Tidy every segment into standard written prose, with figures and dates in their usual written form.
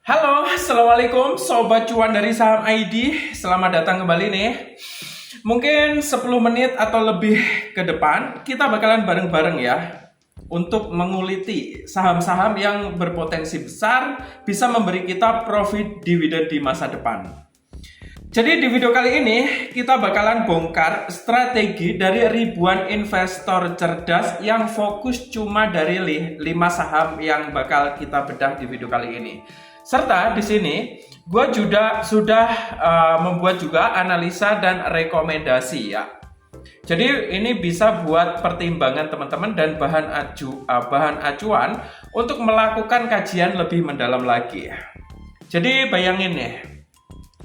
Halo, Assalamualaikum Sobat Cuan dari Saham ID. Selamat datang kembali nih. Mungkin 10 menit atau lebih ke depan kita bakalan bareng-bareng ya untuk menguliti saham-saham yang berpotensi besar bisa memberi kita profit dividen di masa depan. Jadi di video kali ini kita bakalan bongkar strategi dari ribuan investor cerdas yang fokus cuma dari 5 saham yang bakal kita bedah di video kali ini. Serta di sini gue juga sudah membuat juga analisa dan rekomendasi ya. Jadi ini bisa buat pertimbangan teman-teman dan bahan acuan untuk melakukan kajian lebih mendalam lagi. Jadi bayangin nih,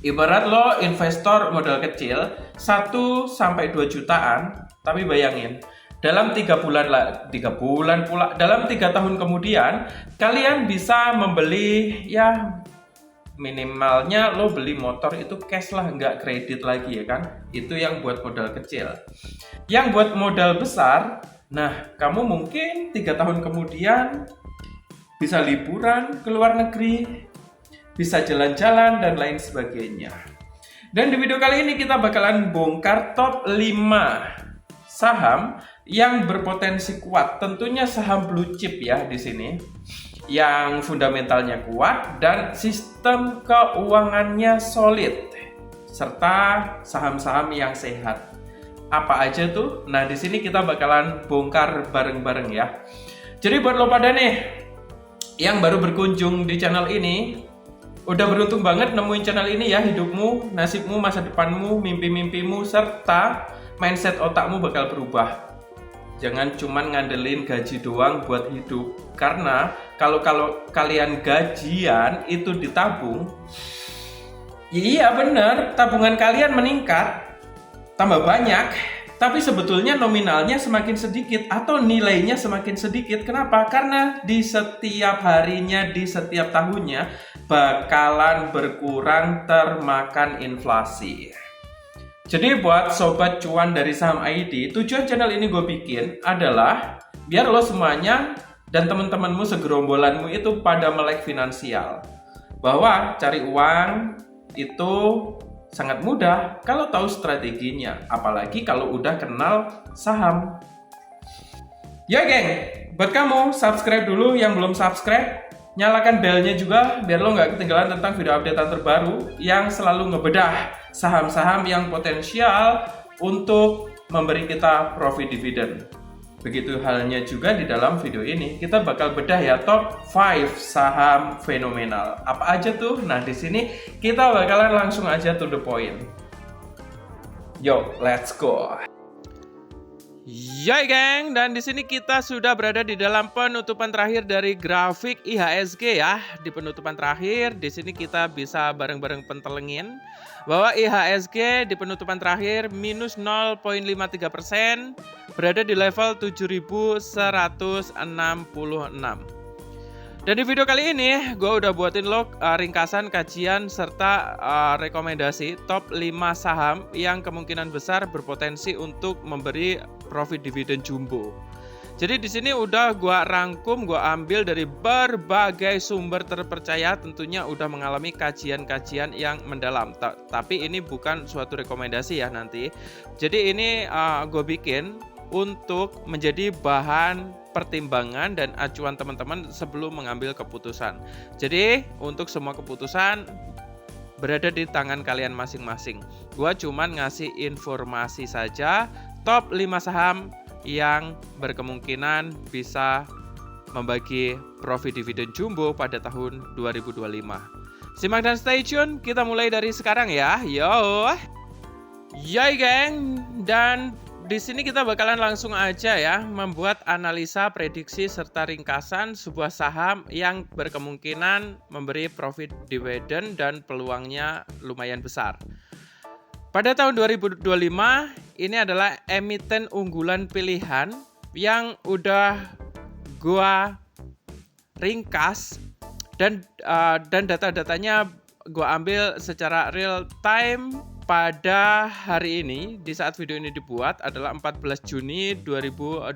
ibarat lo investor modal kecil 1-2 jutaan, tapi bayangin dalam 3 bulan pula, dalam 3 tahun kemudian kalian bisa membeli ya minimalnya lo beli motor itu cash lah, nggak kredit lagi ya kan. Itu yang buat modal kecil. Yang buat modal besar, nah kamu mungkin 3 tahun kemudian bisa liburan ke luar negeri, bisa jalan-jalan dan lain sebagainya. Dan di video kali ini kita bakalan bongkar top 5 saham yang berpotensi kuat. Tentunya saham blue chip ya di sini, yang fundamentalnya kuat dan sistem keuangannya solid, serta saham-saham yang sehat. Apa aja tuh? Nah, di sini kita bakalan bongkar bareng-bareng ya. Jadi buat lo pada nih yang baru berkunjung di channel ini, udah beruntung banget nemuin channel ini ya. Hidupmu, nasibmu, masa depanmu, mimpi-mimpimu, serta mindset otakmu bakal berubah. Jangan cuman ngandelin gaji doang buat hidup. Karena kalau kalian gajian itu ditabung, iya bener, tabungan kalian meningkat, tambah banyak, tapi sebetulnya nominalnya semakin sedikit atau nilainya semakin sedikit. Kenapa? Karena di setiap harinya, di setiap tahunnya bakalan berkurang termakan inflasi. Jadi buat sobat cuan dari Saham ID, tujuan channel ini gue bikin adalah biar lo semuanya dan teman-temanmu segerombolanmu itu pada melek finansial. Bahwa cari uang itu sangat mudah kalau tahu strateginya, apalagi kalau udah kenal saham. Ya geng, buat kamu subscribe dulu yang belum subscribe, nyalakan belnya juga biar lo nggak ketinggalan tentang video updatean terbaru yang selalu ngebedah saham-saham yang potensial untuk memberi kita profit dividen. Begitu halnya juga di dalam video ini, kita bakal bedah ya top 5 saham fenomenal. Apa aja tuh? Nah, di sini kita bakalan langsung aja to the point. Yo, let's go. Yoi geng, dan di sini kita sudah berada di dalam penutupan terakhir dari grafik IHSG ya. Di penutupan terakhir, di sini kita bisa bareng-bareng pentelengin bahwa IHSG di penutupan terakhir minus 0,53%, berada di level 7.166. Dan di video kali ini gue udah buatin lo ringkasan kajian serta rekomendasi top 5 saham yang kemungkinan besar berpotensi untuk memberi profit dividen jumbo. Jadi di sini udah gue rangkum, gue ambil dari berbagai sumber terpercaya, tentunya udah mengalami kajian-kajian yang mendalam. Tapi ini bukan suatu rekomendasi ya nanti. Jadi ini gue bikin untuk menjadi bahan pertimbangan dan acuan teman-teman sebelum mengambil keputusan. Jadi untuk semua keputusan berada di tangan kalian masing-masing. Gua cuman ngasih informasi saja top 5 saham yang berkemungkinan bisa membagi profit dividen jumbo pada tahun 2025. Simak dan stay tune, kita mulai dari sekarang ya. Yo. Yoi geng, dan di sini kita bakalan langsung aja ya membuat analisa, prediksi serta ringkasan sebuah saham yang berkemungkinan memberi profit dividen dan peluangnya lumayan besar. Pada tahun 2025 ini adalah emiten unggulan pilihan yang udah gua ringkas dan data-datanya gua ambil secara real time. Pada hari ini, di saat video ini dibuat adalah 14 Juni 2025.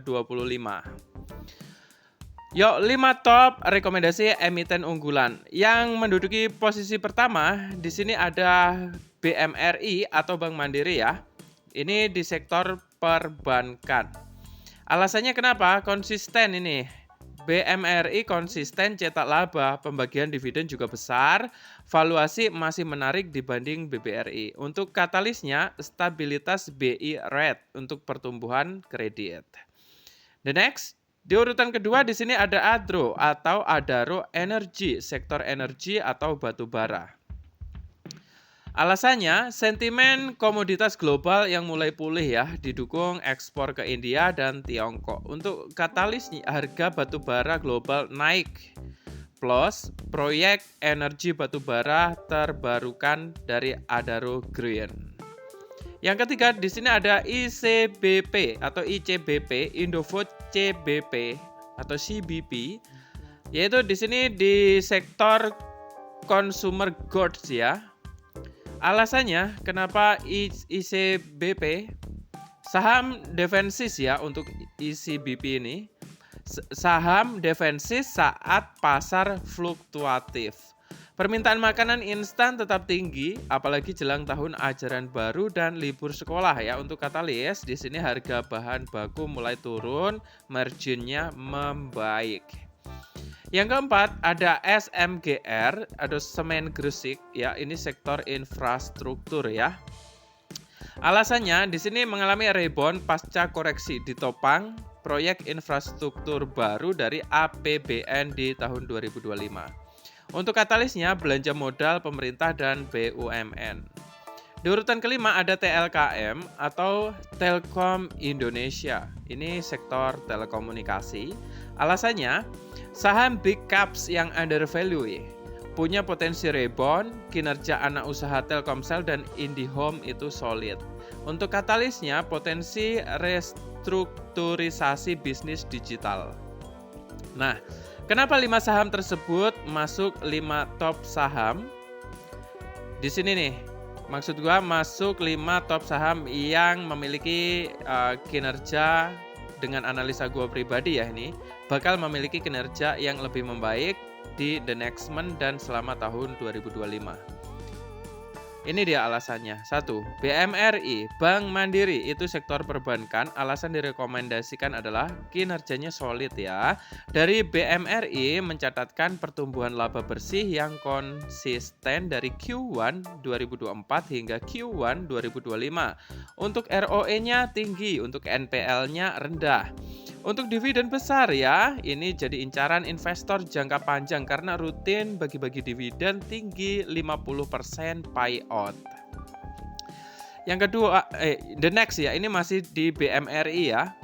Yuk, 5 top rekomendasi emiten unggulan. Yang menduduki posisi pertama di sini ada BMRI atau Bank Mandiri ya. Ini di sektor perbankan. Alasannya kenapa? Konsisten ini. BMRI konsisten cetak laba, pembagian dividen juga besar, valuasi masih menarik dibanding BBRI. Untuk katalisnya, stabilitas BI rate untuk pertumbuhan kredit. The next, di urutan kedua di sini ada Adro atau Adaro Energy, sektor energi atau batu bara. Alasannya, sentimen komoditas global yang mulai pulih ya, didukung ekspor ke India dan Tiongkok. Untuk katalis harga batu bara global naik, plus proyek energi batu bara terbarukan dari Adaro Green. Yang ketiga di sini ada ICBP atau ICBP, Indofood CBP atau CBP, yaitu di sini di sektor consumer goods ya. Alasannya kenapa ICBP? Saham defensis ya untuk ICBP ini. Saham defensis saat pasar fluktuatif. Permintaan makanan instan tetap tinggi, apalagi jelang tahun ajaran baru dan libur sekolah ya. Untuk katalis, di sini harga bahan baku mulai turun, marginnya membaik. Yang keempat ada SMGR atau Semen Gresik ya. Ini sektor infrastruktur ya. Alasannya di sini mengalami rebound pasca koreksi ditopang proyek infrastruktur baru dari APBN di tahun 2025. Untuk katalisnya belanja modal pemerintah dan BUMN. Di urutan kelima ada TLKM atau Telkom Indonesia. Ini sektor telekomunikasi. Alasannya saham big caps yang undervalue, punya potensi rebound, kinerja anak usaha Telkomsel dan IndiHome itu solid. Untuk katalisnya potensi restrukturisasi bisnis digital. Nah, kenapa 5 saham tersebut masuk 5 top saham? Di sini nih, maksud gua masuk 5 top saham yang memiliki kinerja dengan analisa gua pribadi ya ini, bakal memiliki kinerja yang lebih membaik di the next month dan selama tahun 2025. Ini dia alasannya. 1. BMRI, Bank Mandiri, itu sektor perbankan. Alasan direkomendasikan adalah kinerjanya solid ya. Dari BMRI mencatatkan pertumbuhan laba bersih yang konsisten dari Q1 2024 hingga Q1 2025. Untuk ROE-nya tinggi, untuk NPL-nya rendah. Untuk dividen besar ya, ini jadi incaran investor jangka panjang karena rutin bagi-bagi dividen tinggi 50% payout. Yang kedua, the next ya, ini masih di BMRI ya.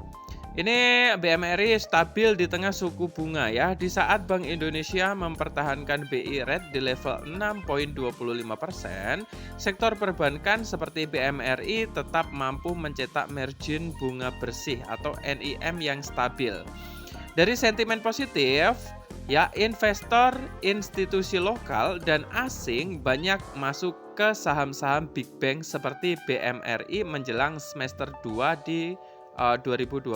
Ini BMRI stabil di tengah suku bunga ya. Di saat Bank Indonesia mempertahankan BI rate di level 6,25%, sektor perbankan seperti BMRI tetap mampu mencetak margin bunga bersih atau NIM yang stabil. Dari sentimen positif, ya investor institusi lokal dan asing banyak masuk ke saham-saham big bank seperti BMRI menjelang semester 2 di 2025.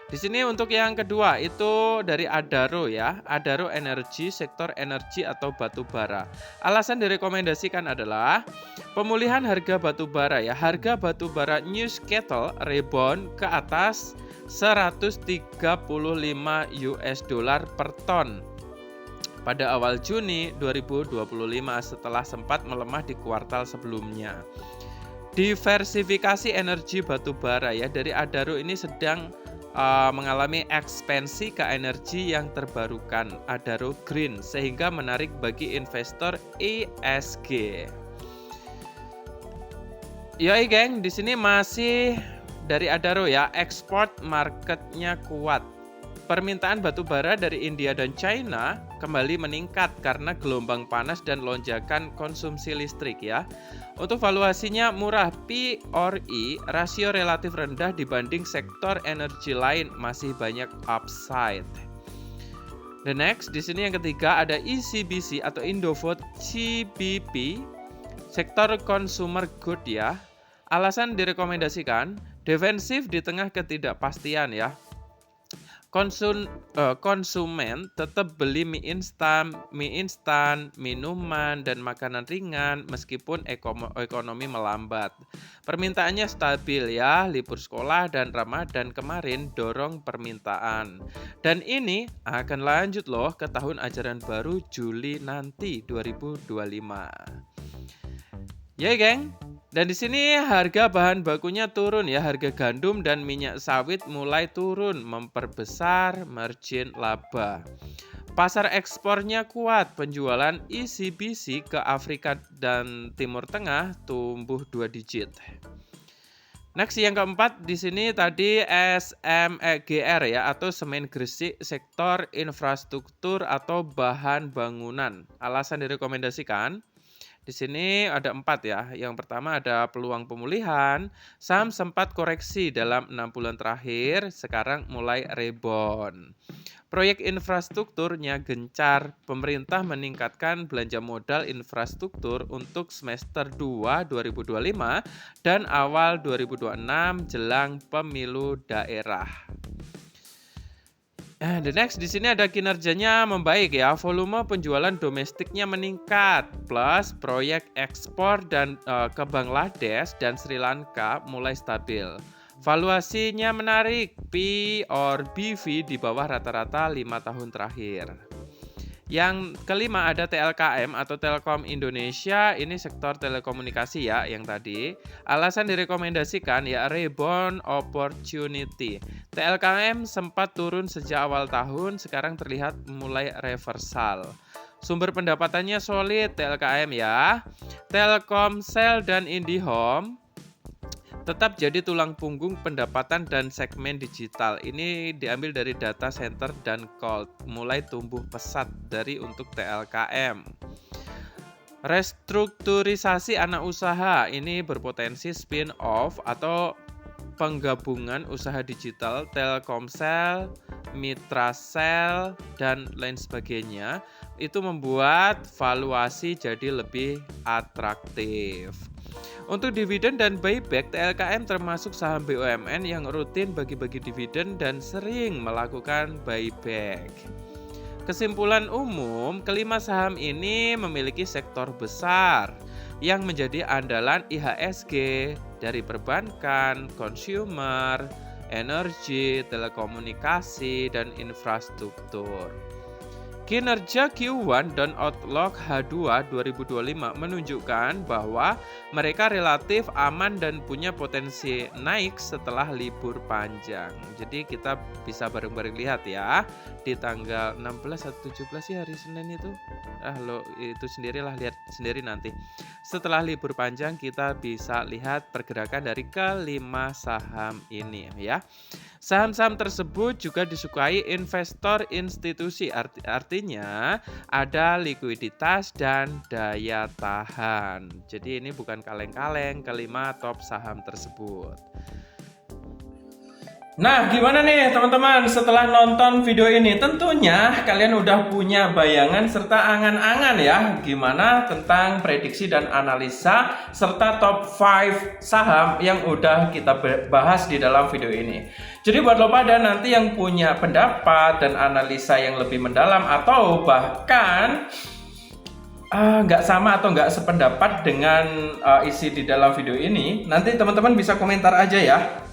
Di sini untuk yang kedua itu dari Adaro ya, Adaro Energy, sektor energi atau batu bara. Alasan direkomendasikan adalah pemulihan harga batu bara ya. Harga batu bara Newcastle rebound ke atas 135 US dollar per ton pada awal Juni 2025 setelah sempat melemah di kuartal sebelumnya. Diversifikasi energi batu bara ya, dari Adaro ini sedang mengalami ekspansi ke energi yang terbarukan, Adaro Green, sehingga menarik bagi investor ESG. Yoi geng, di sini masih dari Adaro ya, ekspor marketnya kuat. Permintaan batu bara dari India dan China kembali meningkat karena gelombang panas dan lonjakan konsumsi listrik ya. Untuk valuasinya murah, P/E rasio relatif rendah dibanding sektor energi lain, masih banyak upside. The next, di sini yang ketiga ada ICBC atau Indofood CBP, sektor consumer good ya. Alasan direkomendasikan defensif di tengah ketidakpastian ya. konsumen tetap beli mie instan, minuman, dan makanan ringan meskipun ekonomi melambat. Permintaannya stabil ya, libur sekolah dan Ramadan kemarin dorong permintaan. Dan ini akan lanjut loh ke tahun ajaran baru Juli nanti 2025. Ya, geng. Dan di sini harga bahan bakunya turun ya, harga gandum dan minyak sawit mulai turun, memperbesar margin laba. Pasar ekspornya kuat, penjualan ECBC ke Afrika dan Timur Tengah tumbuh 2 digit. Next yang keempat di sini tadi SMEGR ya, atau Semen Gresik sektor infrastruktur atau bahan bangunan. Alasan direkomendasikan. Di sini ada 4 ya. Yang pertama ada peluang pemulihan. Saham sempat koreksi dalam 6 bulan terakhir, sekarang mulai rebound. Proyek infrastrukturnya gencar. Pemerintah meningkatkan belanja modal infrastruktur untuk semester 2 2025 dan awal 2026 jelang pemilu daerah. The next di sini ada kinerjanya membaik ya, volume penjualan domestiknya meningkat, plus proyek ekspor dan ke Bangladesh dan Sri Lanka mulai stabil. Valuasinya menarik, P/BV di bawah rata-rata 5 tahun terakhir. Yang kelima ada TLKM atau Telkom Indonesia, ini sektor telekomunikasi ya yang tadi. Alasan direkomendasikan ya rebound opportunity. TLKM sempat turun sejak awal tahun, sekarang terlihat mulai reversal. Sumber pendapatannya solid TLKM ya. Telkomsel dan IndiHome tetap jadi tulang punggung pendapatan dan segmen digital. Ini diambil dari data center dan cloud, mulai tumbuh pesat dari untuk TLKM. Restrukturisasi anak usaha ini berpotensi spin-off atau penggabungan usaha digital Telkomsel, Mitrasel, dan lain sebagainya. Itu membuat valuasi jadi lebih atraktif. Untuk dividen dan buyback, TLKM termasuk saham BUMN yang rutin bagi-bagi dividen dan sering melakukan buyback. Kesimpulan umum, kelima saham ini memiliki sektor besar yang menjadi andalan IHSG dari perbankan, consumer, energi, telekomunikasi, dan infrastruktur. Kinerja Q1 dan Outlook H2 2025 menunjukkan bahwa mereka relatif aman dan punya potensi naik setelah libur panjang. Jadi kita bisa bareng-bareng lihat ya di tanggal 16 atau 17 sih hari Senin itu. Itu sendirilah, lihat sendiri nanti. Setelah libur panjang kita bisa lihat pergerakan dari kelima saham ini ya. Saham-saham tersebut juga disukai investor institusi, artinya ada likuiditas dan daya tahan. Jadi ini bukan kaleng-kaleng kelima top saham tersebut. Nah, gimana nih teman-teman setelah nonton video ini? Tentunya kalian udah punya bayangan serta angan-angan ya gimana tentang prediksi dan analisa serta top 5 saham yang udah kita bahas di dalam video ini. Jadi buat lo pada nanti yang punya pendapat dan analisa yang lebih mendalam atau bahkan nggak sama atau nggak sependapat dengan isi di dalam video ini, nanti teman-teman bisa komentar aja ya.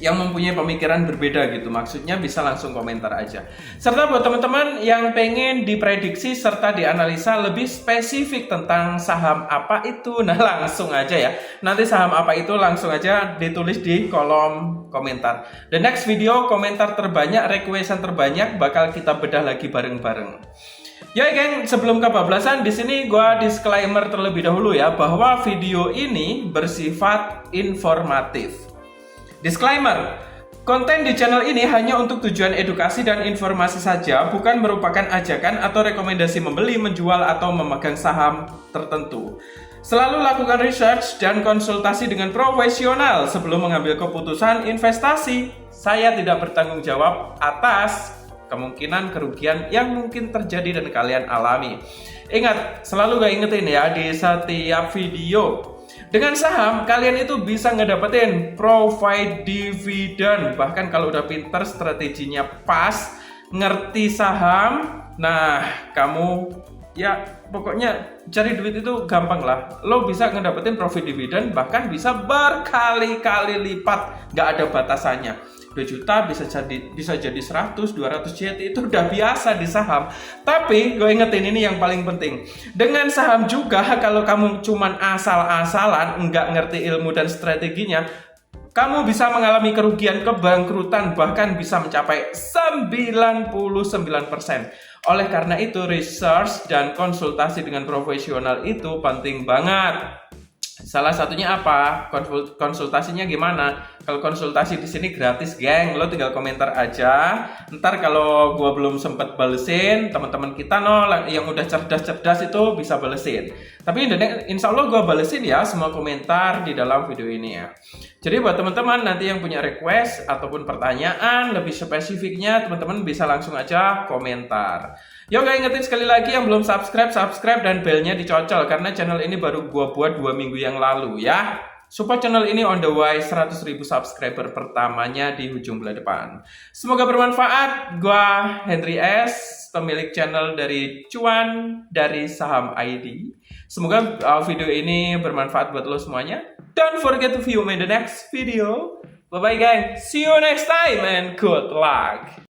Yang mempunyai pemikiran berbeda gitu, maksudnya bisa langsung komentar aja. Serta buat teman-teman yang pengen diprediksi serta dianalisa lebih spesifik tentang saham apa itu, nah langsung aja ya. Nanti saham apa itu langsung aja ditulis di kolom komentar. The next video komentar terbanyak, requestan terbanyak bakal kita bedah lagi bareng-bareng. Ya geng, sebelum kebablasan di sini gua disclaimer terlebih dahulu ya bahwa video ini bersifat informatif. Disclaimer, konten di channel ini hanya untuk tujuan edukasi dan informasi saja, bukan merupakan ajakan atau rekomendasi membeli, menjual, atau memegang saham tertentu. Selalu lakukan research dan konsultasi dengan profesional sebelum mengambil keputusan investasi. Saya tidak bertanggung jawab atas kemungkinan kerugian yang mungkin terjadi dan kalian alami. Ingat, selalu ingetin ya di setiap video, Dengan saham, kalian itu bisa ngedapetin profit dividend. Bahkan kalau udah pinter, strateginya pas, ngerti saham, nah kamu ya pokoknya cari duit itu gampang lah. Lo bisa ngedapetin profit dividend, bahkan bisa berkali-kali lipat, nggak ada batasannya. 2 juta bisa jadi 100, 200 JT itu udah biasa di saham. Tapi gue ingetin ini yang paling penting. Dengan saham juga kalau kamu cuman asal-asalan, nggak ngerti ilmu dan strateginya, kamu bisa mengalami kerugian, kebangkrutan, bahkan bisa mencapai 99%. Oleh karena itu, research dan konsultasi dengan profesional itu penting banget. Salah satunya apa? Konsultasinya gimana? Kalau konsultasi di sini gratis, geng. Lo tinggal komentar aja. Ntar kalau gua belum sempet balesin, teman-teman kita yang udah cerdas-cerdas itu bisa balesin. Tapi insya Allah gua balesin ya semua komentar di dalam video ini ya. Jadi buat teman-teman nanti yang punya request ataupun pertanyaan lebih spesifiknya, teman-teman bisa langsung aja komentar. Yo, gak ingetin sekali lagi yang belum subscribe dan belnya dicocol karena channel ini baru gua buat 2 minggu yang lalu ya. Support channel ini on the way 100.000 subscriber pertamanya di ujung bulan depan. Semoga bermanfaat. Gua Henry S, pemilik channel dari Cuan dari Saham ID. Semoga video ini bermanfaat buat lo semuanya. Don't forget to view me in the next video. Bye bye guys. See you next time and good luck.